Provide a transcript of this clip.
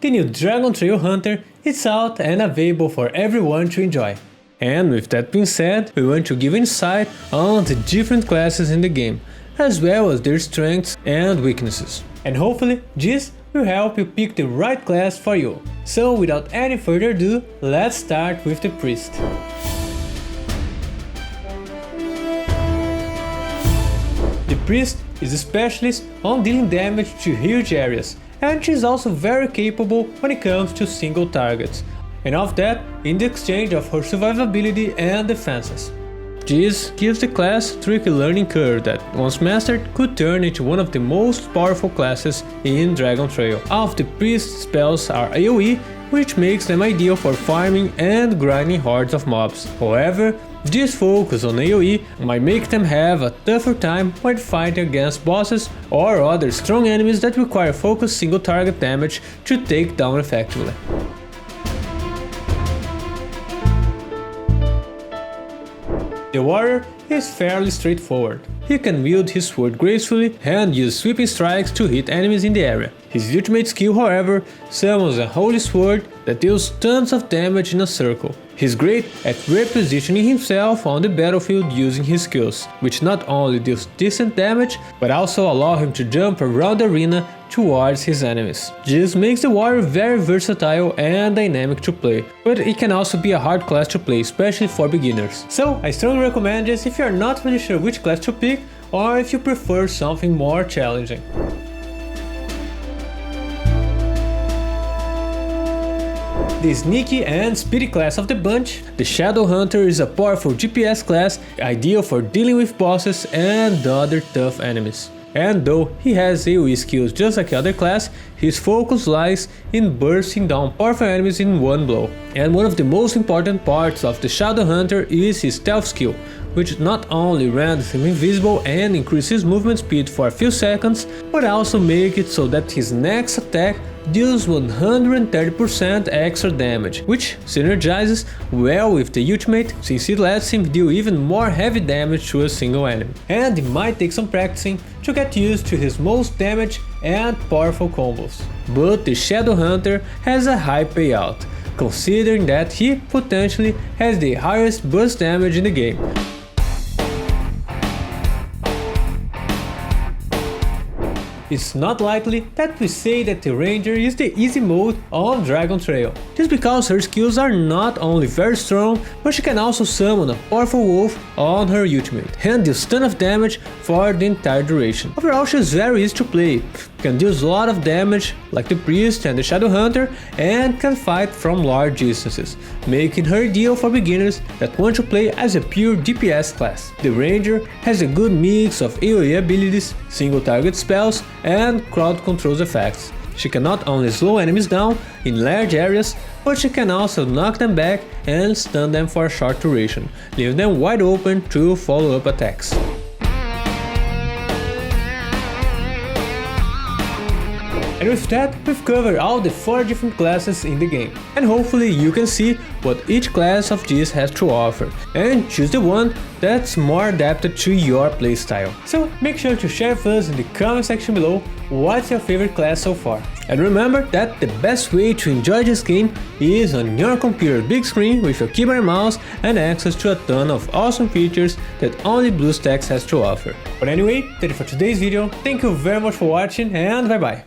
the new Dragon Trail Hunter is out and available for everyone to enjoy. And with that being said, we want to give insight on the different classes in the game, as well as their strengths and weaknesses. And hopefully this will help you pick the right class for you. So without any further ado, let's start with the Priest. The Priest is a specialist on dealing damage to huge areas, and she is also very capable when it comes to single targets. Enough that in the exchange of her survivability and defenses. This gives the class a tricky learning curve that, once mastered, could turn into one of the most powerful classes in Dragon Trail. All of the Priest spells are AoE, which makes them ideal for farming and grinding hordes of mobs. However, this focus on AoE might make them have a tougher time when fighting against bosses or other strong enemies that require focused single target damage to take down effectively. The warrior is fairly straightforward. He can wield his sword gracefully and use sweeping strikes to hit enemies in the area. His ultimate skill, however, summons a holy sword that deals tons of damage in a circle. He's great at repositioning himself on the battlefield using his skills, which not only deals decent damage, but also allow him to jump around the arena towards his enemies. This makes the warrior very versatile and dynamic to play, but it can also be a hard class to play, especially for beginners. So I strongly recommend this if you are not really sure which class to pick, or if you prefer something more challenging. The sneaky and speedy class of the bunch, the Shadow Hunter is a powerful DPS class ideal for dealing with bosses and other tough enemies. And though he has AoE skills just like the other class, his focus lies in bursting down powerful enemies in one blow. And one of the most important parts of the Shadow Hunter is his stealth skill, which not only renders him invisible and increases his movement speed for a few seconds, but also make it so that his next attack deals 130% extra damage, which synergizes well with the ultimate since it lets him deal even more heavy damage to a single enemy. And it might take some practicing to get used to his most damage and powerful combos. But the Shadow Hunter has a high payout, considering that he potentially has the highest burst damage in the game. It's not likely that we say that the Ranger is the easy mode on Dragon Trail. This because her skills are not only very strong, but she can also summon a powerful wolf on her ultimate and deals ton of damage for the entire duration. Overall, she's very easy to play, can deal a lot of damage like the Priest and the Shadow Hunter, and can fight from large distances, making her ideal for beginners that want to play as a pure DPS class. The Ranger has a good mix of AoE abilities, single target spells, and crowd control effects. She can not only slow enemies down in large areas, but she can also knock them back and stun them for a short duration, leaving them wide open to follow-up attacks. And with that, we've covered all the 4 different classes in the game, and hopefully you can see what each class of these has to offer, and choose the one that's more adapted to your playstyle. So make sure to share with us in the comment section below what's your favorite class so far. And remember that the best way to enjoy this game is on your computer big screen with your keyboard and mouse and access to a ton of awesome features that only BlueStacks has to offer. But anyway, that's it for today's video, thank you very much for watching and bye bye!